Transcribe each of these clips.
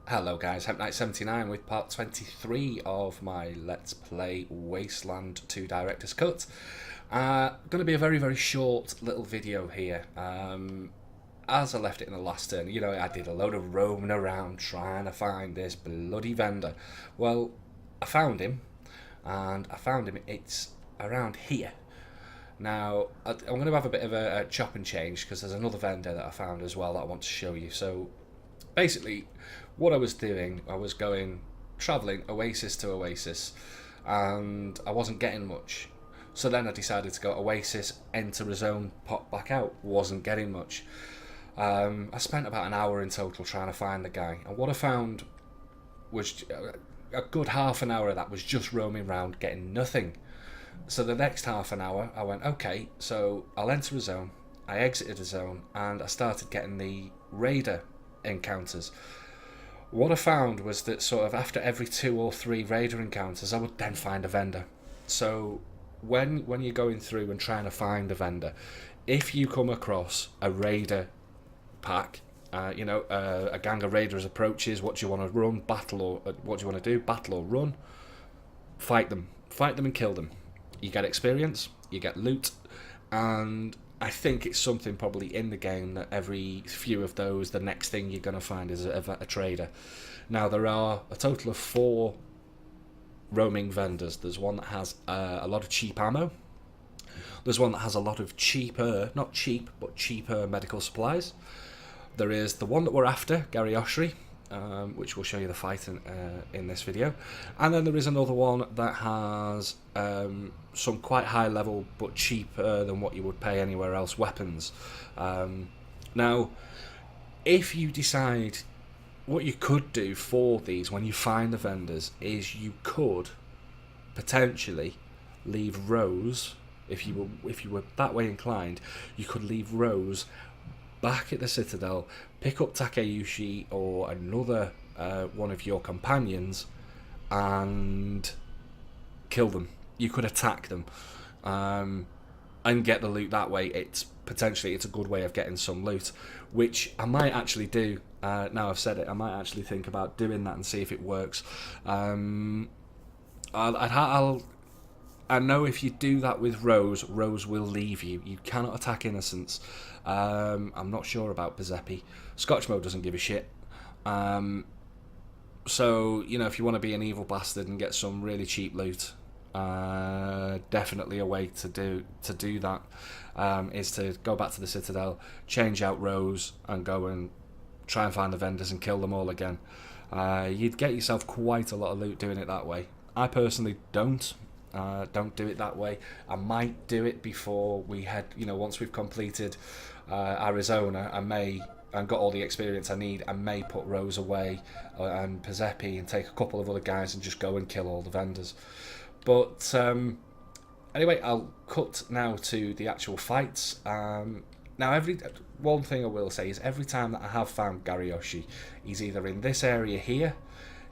Hello guys, Knight79 with part 23 of my Let's Play Wasteland 2 Director's Cut. Going to be a very short little video here. As I left it in the last turn, you know, I did a load of roaming around trying to find this bloody vendor. Well, I found him, and it's around here. Now, I'm going to have a bit of a chop and change because there's another vendor that I found as well that I want to show you. So, basically, what I was doing, I was travelling oasis to oasis, and I wasn't getting much. So then I decided to go oasis, enter a zone, pop back out. Wasn't getting much. I spent about an hour in total trying to find the guy, and what I found was a good half an hour of that was just roaming around getting nothing. So the next half an hour I went, okay, so I'll enter a zone. I exited a zone and I started getting the raider encounters. What I found was that sort of after every 2 or 3 raider encounters I would then find a vendor. So when you're going through and trying to find a vendor, if you come across a raider pack, a gang of raiders approaches, what do you want to run, battle, or what do you want to do, battle or run? Fight them and kill them. You get experience, you get loot, and I think it's something probably in the game that every few of those, the next thing you're going to find is a trader. Now, there are a total of 4 roaming vendors. There's one that has a lot of cheap ammo. There's one that has a lot of cheaper, not cheap, but cheaper medical supplies. There is the one that we're after, Gary Oshry, which will show you the fight in this video. And then there is another one that has some quite high level but cheaper than what you would pay anywhere else weapons. Now, if you decide, what you could do for these when you find the vendors is you could potentially leave rows, if you were that way inclined, you could leave rows back at the Citadel, pick up Takeuchi or another one of your companions and kill them. You could attack them and get the loot that way. It's a good way of getting some loot, which I might actually do. Now I've said it, I might actually think about doing that and see if it works. I know if you do that with Rose will leave you. You cannot attack innocents. I'm not sure about Giuseppe. Scotchmo doesn't give a shit. So, you know, if you want to be an evil bastard and get some really cheap loot, definitely a way to do that is to go back to the Citadel, change out Rose, and go and try and find the vendors and kill them all again. You'd get yourself quite a lot of loot doing it that way. I personally don't do it that way. I might do it before we head, once we've completed Arizona, and got all the experience I need, I may put Rose away and Giuseppe and take a couple of other guys and just go and kill all the vendors. But anyway, I'll cut now to the actual fights. Now, one thing I will say is every time that I have found Gary Oshry, he's either in this area here,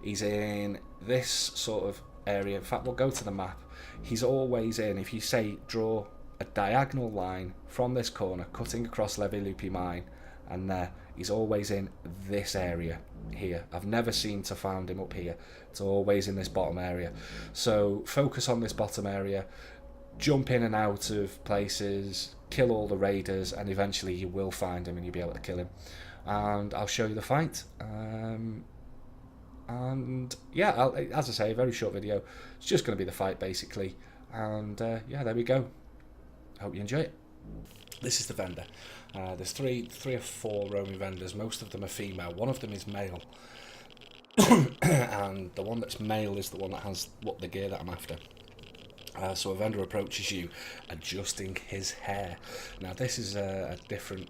he's in this sort of area. In fact, we'll go to the map. He's always in, if you say draw a diagonal line from this corner cutting across Levy Loopy Mine and there, he's always in this area here. I've never seemed to find him up here. It's always in this bottom area. So focus on this bottom area, jump in and out of places, kill all the raiders, and eventually you will find him and you'll be able to kill him. And I'll show you the fight. And yeah, as I say, a very short video. It's just going to be the fight basically, and yeah, there we go. Hope you enjoy it. This is the vendor. There's three or four roaming vendors. Most of them are female. One of them is male, and the one that's male is the one that has the gear that I'm after. So a vendor approaches you, adjusting his hair. Now this is a different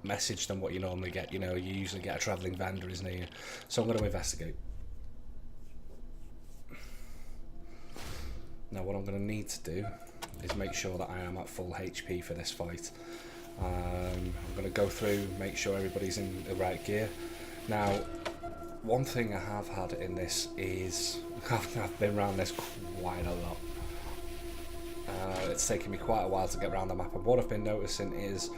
message than what you normally get. You usually get a travelling vendor, isn't it? So I'm going to investigate. Now what I'm going to need to do is make sure that I am at full HP for this fight. I'm going to go through, make sure everybody's in the right gear. Now, one thing I have had in this is I've been around this quite a lot. It's taken me quite a while to get around the map, and what I've been noticing is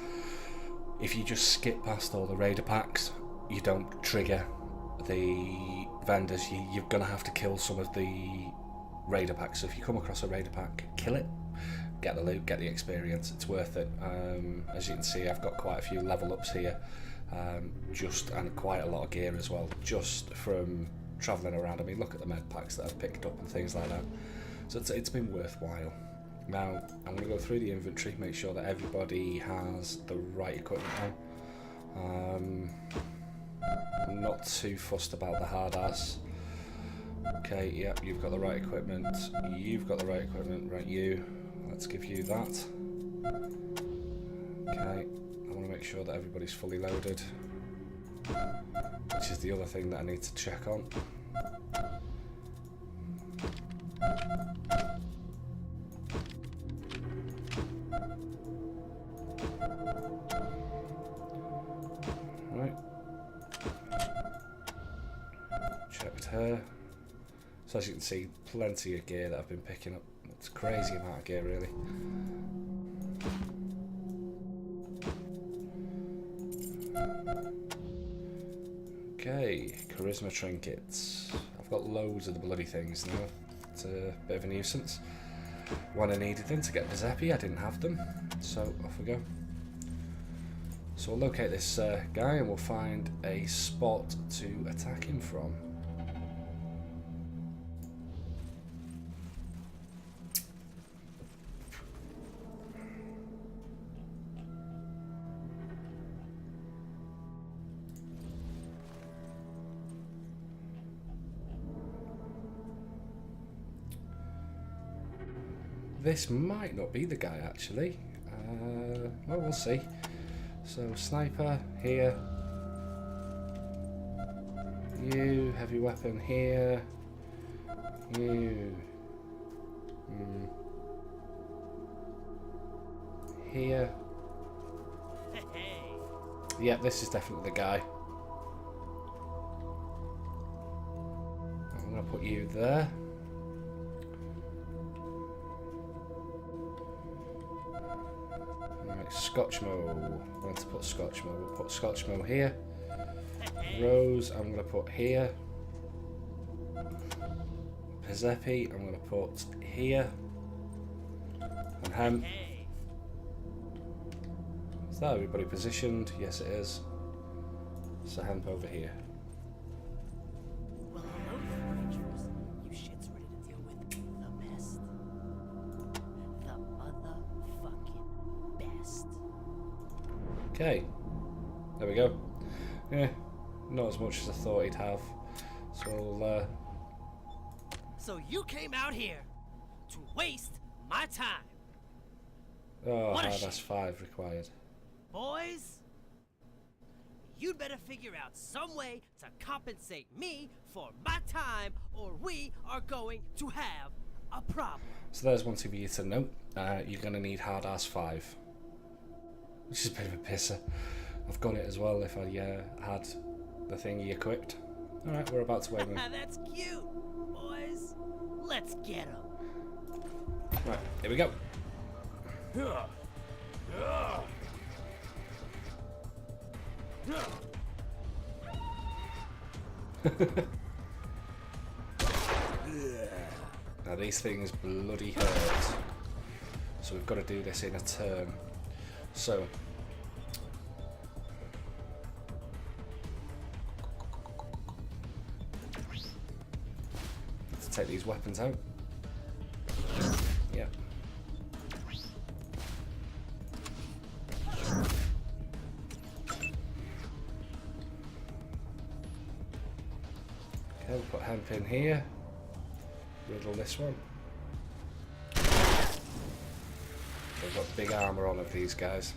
if you just skip past all the raider packs, you don't trigger the vendors, you're going to have to kill some of the raider packs. So if you come across a raider pack, kill it, get the loot, get the experience. It's worth it. As you can see, I've got quite a few level ups here, and quite a lot of gear as well, just from travelling around. I mean, look at the med packs that I've picked up and things like that. So it's been worthwhile. Now I'm going to go through the inventory, make sure that everybody has the right equipment now. I'm not too fussed about the hard ass. Okay, yep, you've got the right equipment. You've got the right equipment. Right, you. Let's give you that. Okay, I want to make sure that everybody's fully loaded, which is the other thing that I need to check on. Right. Checked her. So as you can see, plenty of gear that I've been picking up. It's a crazy amount of gear, really. Okay, charisma trinkets. I've got loads of the bloody things now. It's a bit of a nuisance. When I needed them to get Giuseppe, I didn't have them. So off we go. So we'll locate this guy and we'll find a spot to attack him from. This might not be the guy, actually. Well, we'll see. So, sniper here. You, heavy weapon here. You. Here. Yep, this is definitely the guy. I'm going to put you there. Scotchmo. I'm going to put Scotchmo. We'll put Scotchmo here. Rose, I'm going to put here. Giuseppe, I'm going to put here. And Hemp. Is that everybody positioned? Yes, it is. So Hemp over here. Well, hello, Rangers. You shit's ready to deal with the best. The motherfucking best. Okay, there we go. Yeah, not as much as I thought he'd have. So we'll, So you came out here to waste my time. oh, that's 5 required. Boys, you'd better figure out some way to compensate me for my time, or we are going to have a problem. So there's one thing for you to note. You're going to need hard ass 5. Which is a bit of a pisser. I've got it as well if I had the thingy equipped. Alright, we're about to wait. That's cute, boys. Let's get him. Right, here we go. Now these things bloody hurt. So we've got to do this in a turn. So let's take these weapons out. Yep. Okay, we'll put Hemp in here. Riddle this one. They've got big armour on of these guys.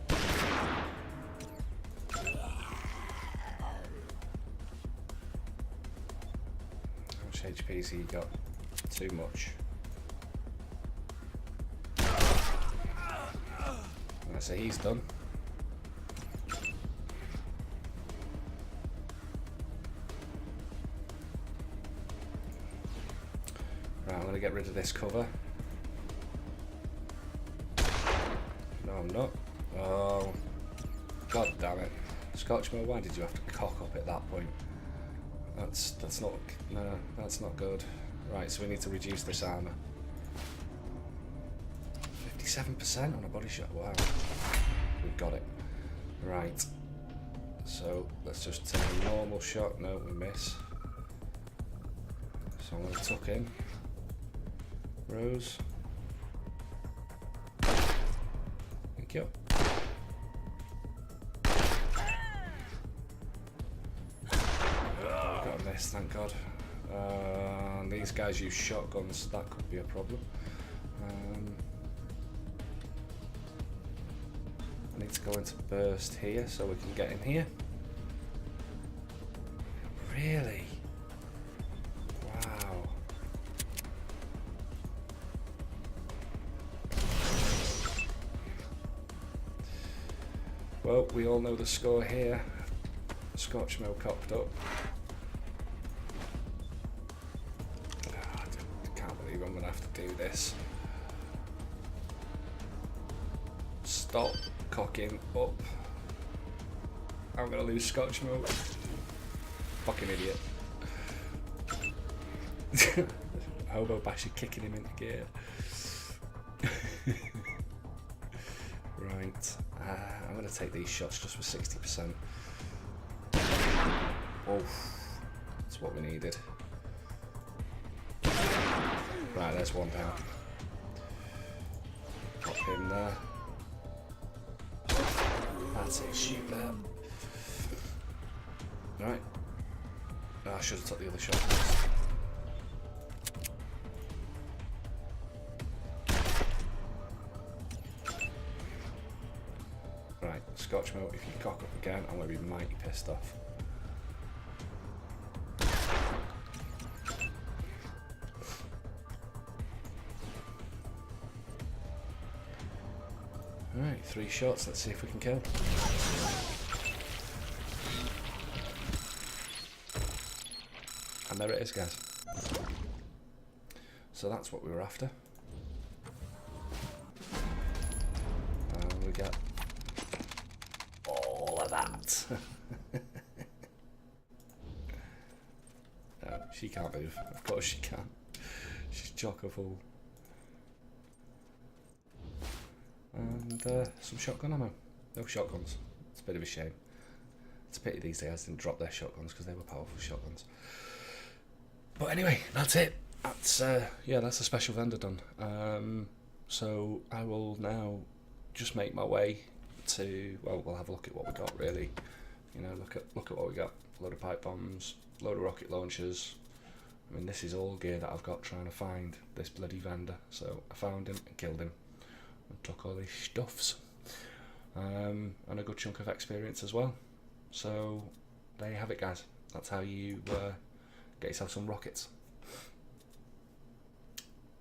How much HP's he got? Too much. Right, so he's done. Right, I'm going to get rid of this cover. not. Oh, god damn it. Scotchmo, why did you have to cock up at that point? That's not, no, that's not good. Right, so we need to reduce this armour. 57% on a body shot, wow. We've got it. Right. So let's just take a normal shot. No, we miss. So I'm going to tuck in. Rose. Thank you. Got a miss, thank God. And these guys use shotguns, that could be a problem. I need to go into burst here so we can get in here. Really? Wow. Well, we all know the score here. Scotchmo cocked up. I can't believe I'm going to have to do this. Stop cocking up. I'm going to lose Scotchmo. Fucking idiot. Hobo Basher kicking him into gear. Right. I'm going to take these shots just for 60%. Oh, that's what we needed. Right, there's one down. Pop him there. That's it, shoot there. Right. Oh, I should have took the other shot first. Right, Scotchmo, if you cock up again, I'm going to be mighty pissed off. Alright, 3 shots, let's see if we can kill. And there it is, guys. So that's what we were after. And we get all of that. No, she can't move. Of course she can. She's chock-a-full. And some shotgun ammo. No shotguns. It's a bit of a shame. It's a pity these guys didn't drop their shotguns because they were powerful shotguns. But anyway, that's it. That's yeah, that's a special vendor done. So I will now just make my way to, well, we'll have a look at what we got really. You know, look at what we got. A load of pipe bombs, a load of rocket launchers. I mean, this is all gear that I've got trying to find this bloody vendor. So I found him and killed him and took all these stuffs. And a good chunk of experience as well. So there you have it, guys. That's how you get yourself some rockets.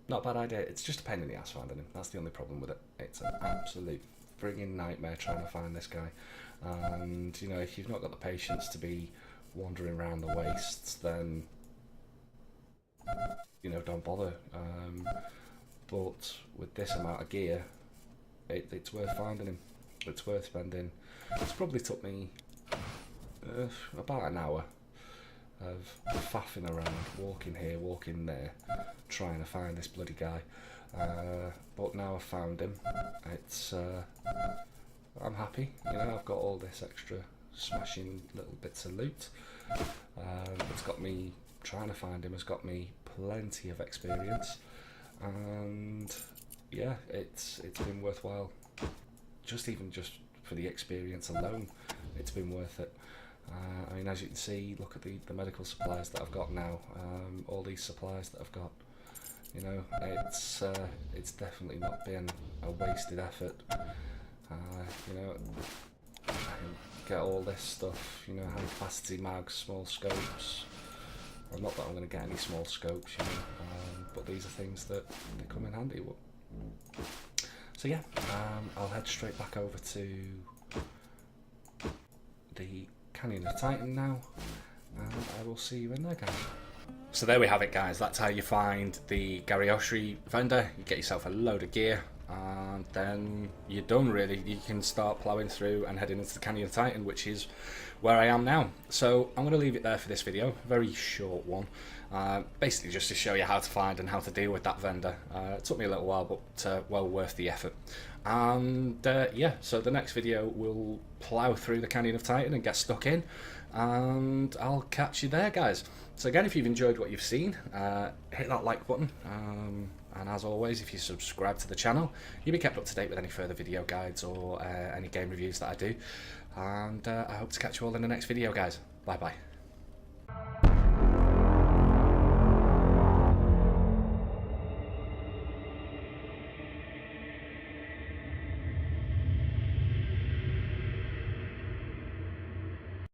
Not a bad idea. It's just a pain in the ass finding him. That's the only problem with it. It's an absolute frigging nightmare trying to find this guy. And you know, if you've not got the patience to be wandering around the wastes, then you know, don't bother. But with this amount of gear, it's worth finding him. It's worth spending. It's probably took me about an hour of faffing around, walking here, walking there, trying to find this bloody guy. But now I've found him, it's I'm happy. You know, I've got all this extra smashing little bits of loot. It's got me trying to find him. Has got me plenty of experience, and yeah, it's been worthwhile. Just for the experience alone, it's been worth it. I mean, as you can see, look at the medical supplies that I've got now. All these supplies that I've got, you know, it's definitely not been a wasted effort. You know, I can get all this stuff, you know, high capacity mags, small scopes. Well, not that I'm going to get any small scopes, you know, but these are things that they come in handy. So yeah, I'll head straight back over to the Canyon of Titan now, and I will see you in there, guys. So there we have it, guys. That's how you find the Gary Oshry vendor. You get yourself a load of gear, and then you're done really. You can start ploughing through and heading into the Canyon of Titan, which is where I am now. So I'm going to leave it there for this video, very short one, basically just to show you how to find and how to deal with that vendor. It took me a little while, but well worth the effort. And yeah, so the next video we'll plough through the Canyon of Titan and get stuck in, and I'll catch you there, guys. So again, if you've enjoyed what you've seen, hit that like button, and as always, if you subscribe to the channel, you'll be kept up to date with any further video guides or any game reviews that I do. And I hope to catch you all in the next video, guys. Bye bye.